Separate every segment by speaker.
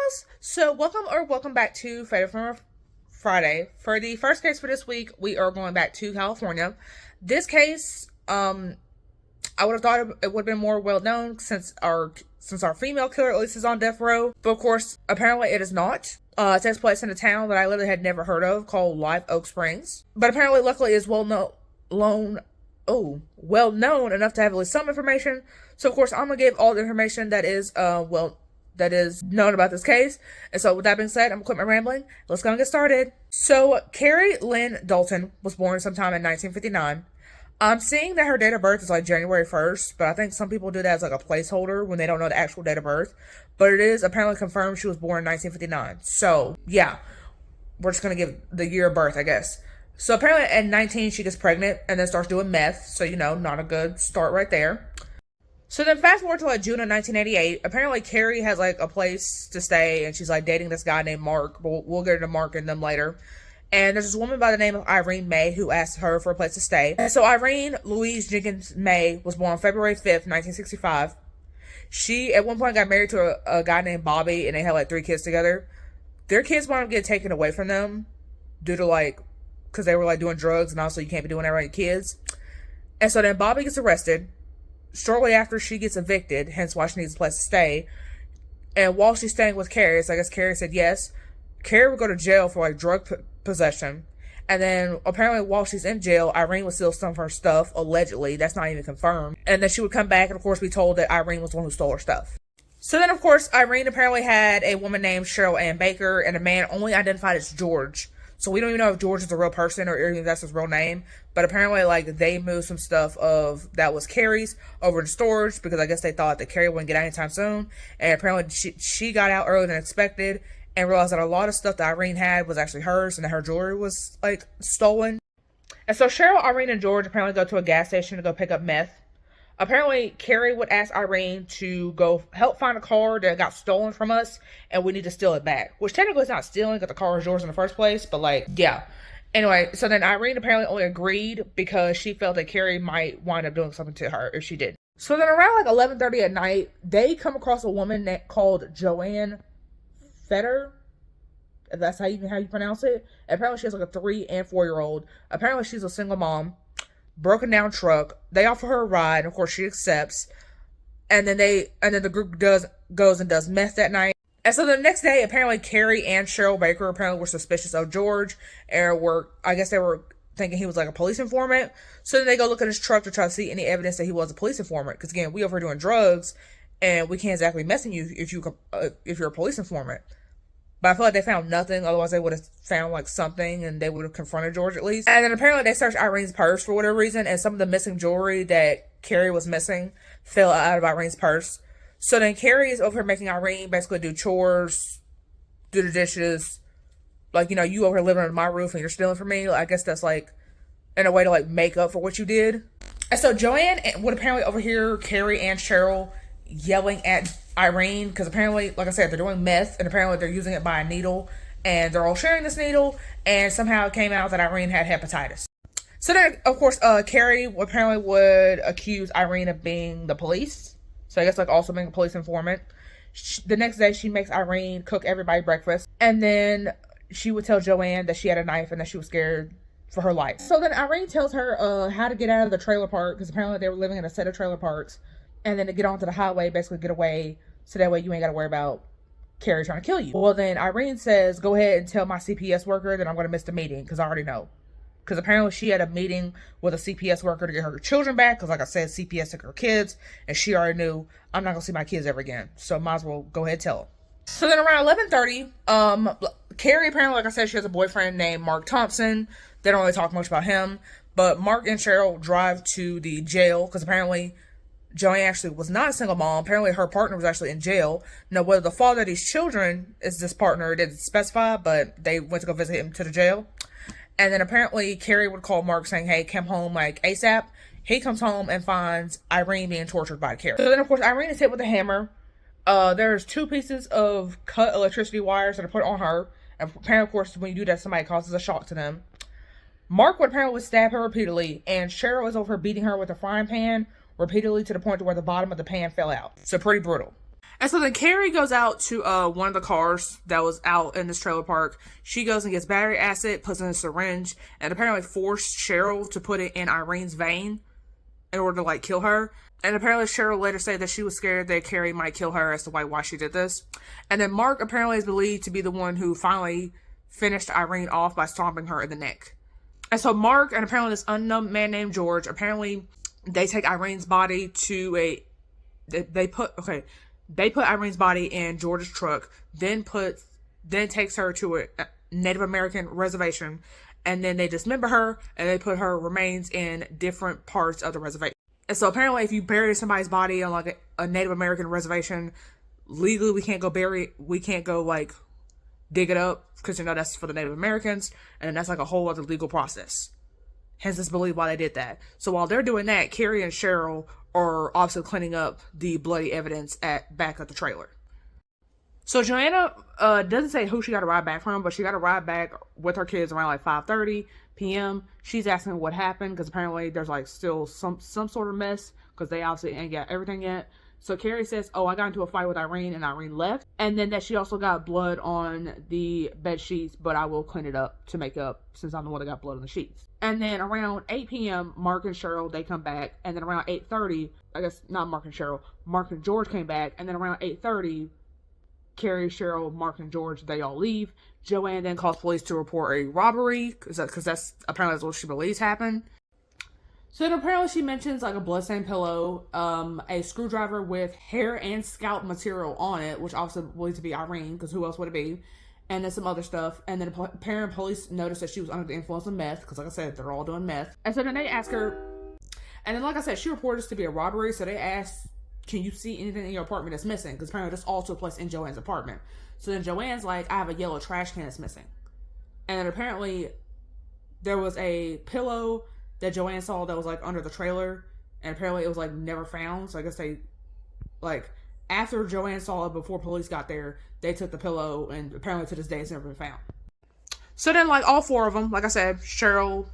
Speaker 1: Mamas! So welcome back to Fatal from Friday. For the first case for this week, we are going back to California. This case, I would have thought it would have been more well known since our female killer at least is on death row. But of course, apparently it is not. It takes place in a town that I literally had never heard of called Live Oak Springs. But apparently, luckily, is well known enough to have at least some information. So of course, I'm gonna give all the information that is known about this case. And so with that being said, I'm gonna quit my rambling. Let's go and get started. So Kerry Lyn Dalton was born sometime in 1959. I'm seeing that her date of birth is like January 1st, but I think some people do that as like a placeholder when they don't know the actual date of birth. But it is apparently confirmed she was born in 1959. So yeah, we're just gonna give the year of birth, I guess. So apparently at 19 she gets pregnant and then starts doing meth. So not a good start right there. So then fast forward to like June of 1988. Apparently Kerry has like a place to stay and she's like dating this guy named Mark. But we'll get into Mark and them later. And there's this woman by the name of Irene May who asked her for a place to stay. And so Irene Louise Jenkins May was born February 5th, 1965. She at one point got married to a guy named Bobby and they had like 3 kids together. Their kids wanted to get taken away from them due to because they were like doing drugs and also you can't be doing that around your kids. And so then Bobby gets arrested. Shortly after she gets evicted, hence why she needs a place to stay. And while she's staying with Kerry, so I guess Kerry said yes, Kerry would go to jail for like drug possession. And then apparently while she's in jail, Irene would steal some of her stuff, allegedly. That's not even confirmed. And then she would come back and of course be told that Irene was the one who stole her stuff. So then of course Irene apparently had a woman named Cheryl Ann Baker and a man only identified as George. So we don't even know if George is a real person or even if that's his real name. But apparently, they moved some stuff that was Kerry's over to storage because I guess they thought that Kerry wouldn't get out anytime soon. And apparently she got out earlier than expected and realized that a lot of stuff that Irene had was actually hers and that her jewelry was, stolen. And so Cheryl, Irene, and George apparently go to a gas station to go pick up meth. Apparently, Kerry would ask Irene to go help find a car that got stolen from us, and we need to steal it back. Which technically is not stealing, because the car is yours in the first place, but yeah. Anyway, so then Irene apparently only agreed because she felt that Kerry might wind up doing something to her if she did. So then around 11:30 at night, they come across a woman called Joanne Fetter, if that's how you pronounce it. Apparently she has a 3 and 4-year-old. Apparently she's a single mom. Broken down truck. They offer her a ride, and of course she accepts. And then the group goes and does meth that night. And so the next day, apparently Kerry and Cheryl Baker apparently were suspicious of George, and I guess they were thinking he was like a police informant. So then they go look at his truck to try to see any evidence that he was a police informant. Because again, we over here doing drugs, and we can't exactly mess with you if you're a police informant. But I feel like they found nothing. Otherwise, they would have found something and they would have confronted George at least. And then apparently they searched Irene's purse for whatever reason. And some of the missing jewelry that Kerry was missing fell out of Irene's purse. So then Kerry is over here making Irene basically do chores, do the dishes. You over here living under my roof and you're stealing from me. I guess that's in a way to make up for what you did. And so Joanne would apparently overhear Kerry and Cheryl yelling at Irene because apparently, like I said, they're doing meth and apparently they're using it by a needle and they're all sharing this needle and somehow it came out that Irene had hepatitis. So then, of course, Kerry apparently would accuse Irene of being the police. So I guess also being a police informant. The next day, she makes Irene cook everybody breakfast and then she would tell Joanne that she had a knife and that she was scared for her life. So then Irene tells her how to get out of the trailer park because apparently they were living in a set of trailer parks. And then to get onto the highway, basically get away, so that way you ain't got to worry about Kerry trying to kill you. Well, then Irene says, go ahead and tell my CPS worker that I'm going to miss the meeting, because I already know. Because apparently she had a meeting with a CPS worker to get her children back, because like I said, CPS took her kids, and she already knew, I'm not going to see my kids ever again. So might as well go ahead and tell her. So then around 11:30, Kerry apparently, like I said, she has a boyfriend named Mark Thompson. They don't really talk much about him. But Mark and Cheryl drive to the jail, because apparently Joanne actually was not a single mom. Apparently her partner was actually in jail. Now, whether the father of these children is this partner, it didn't specify, but they went to go visit him to the jail. And then apparently Kerry would call Mark saying, hey, come home ASAP. He comes home and finds Irene being tortured by Kerry. So then, of course, Irene is hit with a hammer. There's 2 pieces of cut electricity wires that are put on her. And apparently, of course, when you do that, somebody causes a shock to them. Mark would apparently stab her repeatedly, and Cheryl is over beating her with a frying pan repeatedly to the point to where the bottom of the pan fell out. So pretty brutal. And so then Kerry goes out to one of the cars that was out in this trailer park. She goes and gets battery acid, puts in a syringe, and apparently forced Cheryl to put it in Irene's vein in order to like kill her. And apparently Cheryl later said that she was scared that Kerry might kill her as to why she did this. And then Mark apparently is believed to be the one who finally finished Irene off by stomping her in the neck. And so Mark and apparently this unknown man named George, apparently they take Irene's body to they put Irene's body in George's truck, then takes her to a Native American reservation, and then they dismember her and they put her remains in different parts of the reservation. And so apparently if you bury somebody's body on like a Native American reservation, legally we can't go like dig it up, because that's for the Native Americans, and that's like a whole other legal process. Hence it's believed why they did that. So while they're doing that, Kerry and Cheryl are also cleaning up the bloody evidence back at the trailer. So Joanna doesn't say who she got a ride back from, but she got a ride back with her kids around like 5:30 p.m. She's asking what happened, because apparently there's like still some sort of mess, because they obviously ain't got everything yet. So Kerry says, I got into a fight with Irene and Irene left. And then that she also got blood on the bed sheets, but I will clean it up to make up, since I'm the one that got blood on the sheets. And then around 8 p.m., Mark and Cheryl, they come back. And then around 8:30, I guess not Mark and Cheryl, Mark and George came back. And then around 8:30, Kerry, Cheryl, Mark, and George, they all leave. Joanne then calls police to report a robbery, because that's apparently what she believes happened. So then apparently she mentions like a bloodstained pillow, a screwdriver with hair and scalp material on it, which also believed to be Irene, because who else would it be? And then some other stuff. And then apparently police noticed that she was under the influence of meth, because like I said, they're all doing meth. And so then they ask her, and then like I said, she reported this to be a robbery, so they asked, can you see anything in your apartment that's missing? Because apparently this all took place in Joanne's apartment. So then Joanne's like, I have a yellow trash can that's missing. And then apparently there was a pillow that Joanne saw that was like under the trailer, and apparently it was like never found. So I guess they, like, after Joanne saw it, before police got there, they took the pillow, and apparently to this day it's never been found. So then like all four of them, like I said, Cheryl,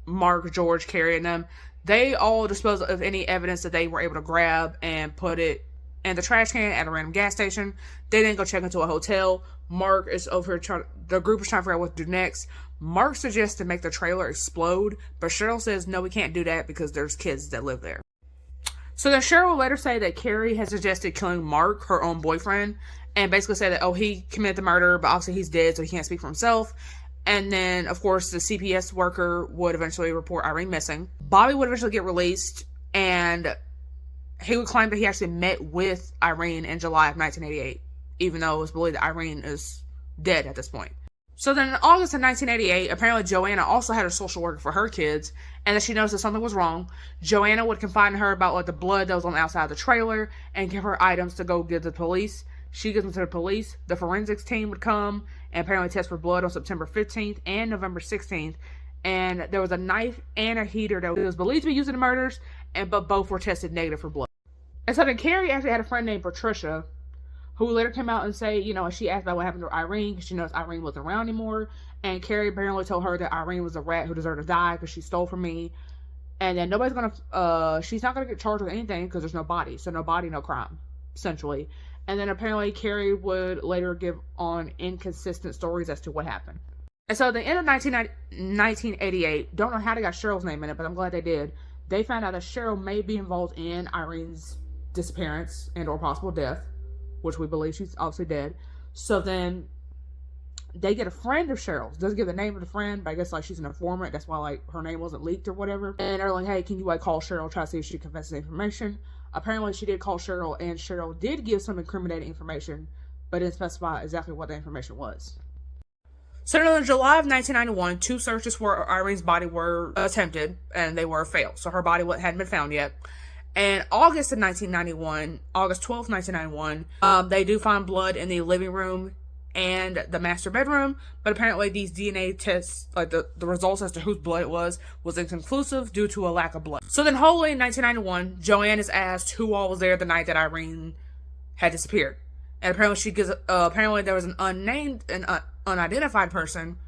Speaker 1: Mark, George, Kerry, and them, they all disposed of any evidence that they were able to grab and put it in the trash can at a random gas station. They didn't go check into a hotel. Mark is over here the group is trying to figure out what to do next. Mark suggests to make the trailer explode, but Cheryl says, no, we can't do that because there's kids that live there. So then Cheryl will later say that Kerry has suggested killing Mark, her own boyfriend, and basically say that, he committed the murder, but obviously he's dead, so he can't speak for himself. And then, of course, the CPS worker would eventually report Irene missing. Bobby would eventually get released, and he would claim that he actually met with Irene in July of 1988, even though it was believed that Irene is dead at this point. So then in August of 1988, apparently Joanna also had a social worker for her kids, and that she noticed that something was wrong. Joanna would confide in her about like the blood that was on the outside of the trailer and give her items to go give to the police. She gives them to the police. The forensics team would come and apparently test for blood on September 15th and November 16th. And there was a knife and a heater that was believed to be used in the murders, but both were tested negative for blood. And so then Kerry actually had a friend named Patricia, who later came out and say, she asked about what happened to Irene, because she noticed Irene wasn't around anymore. And Kerry apparently told her that Irene was a rat who deserved to die because she stole from me. And then she's not going to get charged with anything because there's no body. So no body, no crime, essentially. And then apparently Kerry would later give on inconsistent stories as to what happened. And so at the end of 1988, don't know how they got Cheryl's name in it, but I'm glad they did. They found out that Cheryl may be involved in Irene's disappearance and or possible death, which we believe she's obviously dead. So then they get a friend of Cheryl's. Doesn't give the name of the friend, but I guess like she's an informant. That's why like her name wasn't leaked or whatever. And they're like, hey, can you like call Cheryl, try to see if she confesses information? Apparently she did call Cheryl, and Cheryl did give some incriminating information, but didn't specify exactly what the information was. So in July of 1991, 2 searches for Irene's body were attempted, and they were failed. So her body hadn't been found yet. And August 12th, 1991, they do find blood in the living room and the master bedroom, but apparently these DNA tests, like the results as to whose blood it was inconclusive due to a lack of blood. So then hopefully in 1991, Joanne is asked who all was there the night that Irene had disappeared. And apparently apparently there was an unidentified person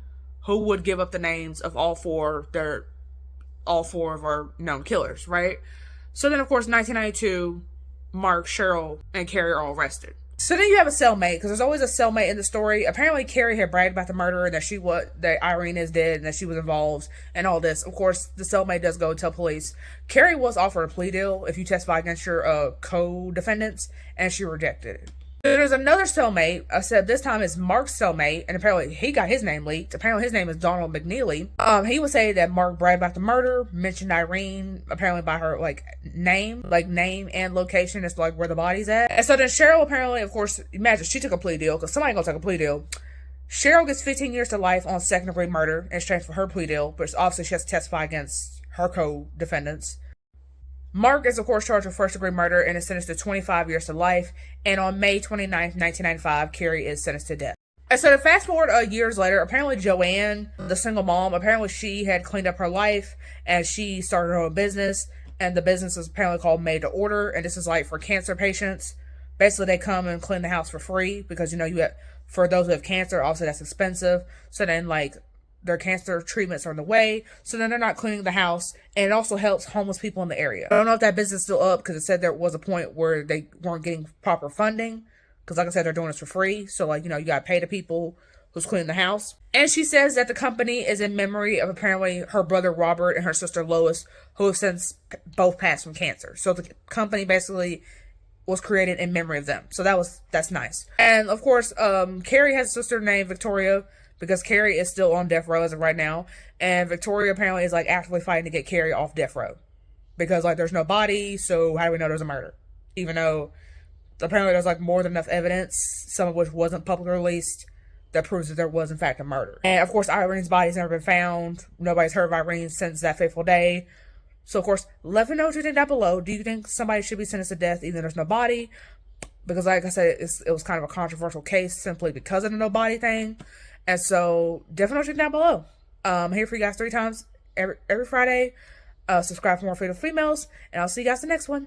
Speaker 1: who would give up the names of all four of our known killers, right? So then, of course, 1992, Mark, Cheryl, and Kerry are all arrested. So then you have a cellmate, because there's always a cellmate in the story. Apparently, Kerry had bragged about the murder and that Irene is dead and that she was involved and all this. Of course, the cellmate does go tell police. Kerry was offered a plea deal if you testify against your co-defendants, and she rejected it. There's another cellmate. I said this time is Mark's cellmate, and apparently he got his name leaked. Apparently his name is Donald McNeely. He would say that Mark bragged about the murder, mentioned Irene apparently by her name and location as where the body's at. And so then Cheryl apparently, of course, imagine she took a plea deal because somebody gonna take a plea deal. Cheryl gets 15 years to life on second-degree murder in exchange for her plea deal, but obviously she has to testify against her co-defendants. Mark is, of course, charged with first-degree murder and is sentenced to 25 years to life. And on May 29th, 1995, Kerry is sentenced to death. And so to fast forward years later, apparently Joanne, the single mom, apparently she had cleaned up her life and she started her own business. And the business is apparently called Made to Order. And this is for cancer patients. Basically, they come and clean the house for free because, for those who have cancer, obviously that's expensive. So then, their cancer treatments are in the way, so then they're not cleaning the house, and it also helps homeless people in the area. I don't know if that business is still up, because it said there was a point where they weren't getting proper funding, because like I said, they're doing this for free, so you gotta pay the people who's cleaning the house. And she says that the company is in memory of apparently her brother Robert and her sister Lois, who have since both passed from cancer. So the company basically was created in memory of them, so that's nice. And of course, Kerry has a sister named Victoria, because Kerry is still on death row as of right now. And Victoria apparently is actively fighting to get Kerry off death row. Because there's no body, so how do we know there's a murder? Even though apparently there's more than enough evidence, some of which wasn't publicly released, that proves that there was in fact a murder. And of course Irene's body's never been found. Nobody's heard of Irene since that fateful day. So of course, let me know what you think down below. Do you think somebody should be sentenced to death even though there's no body? Because like I said, it was kind of a controversial case simply because of the no body thing. And so, definitely check down below. I'm here for you guys 3 times every Friday. Subscribe for more Fatal Females. And I'll see you guys in the next one.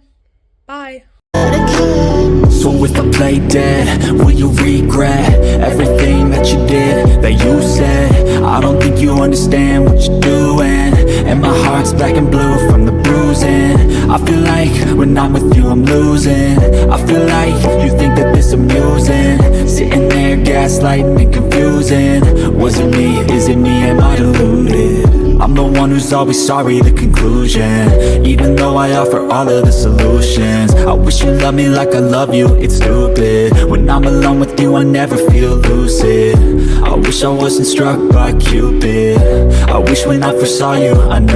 Speaker 1: Bye.
Speaker 2: So if I play dead, will you regret everything that you did, that you said? I don't think you understand what you're doing, and my heart's black and blue from the bruising. I feel like when I'm with you I'm losing. I feel like you think that this amusing, sitting there gaslighting and confusing. Was it me? Is it me? Am I deluded? I'm the one who's always sorry, the conclusion. Even though I offer all of the solutions, I wish you loved me like I love you, it's stupid. When I'm alone with you I never feel lucid. I wish I wasn't struck by Cupid. I wish when I first saw you I never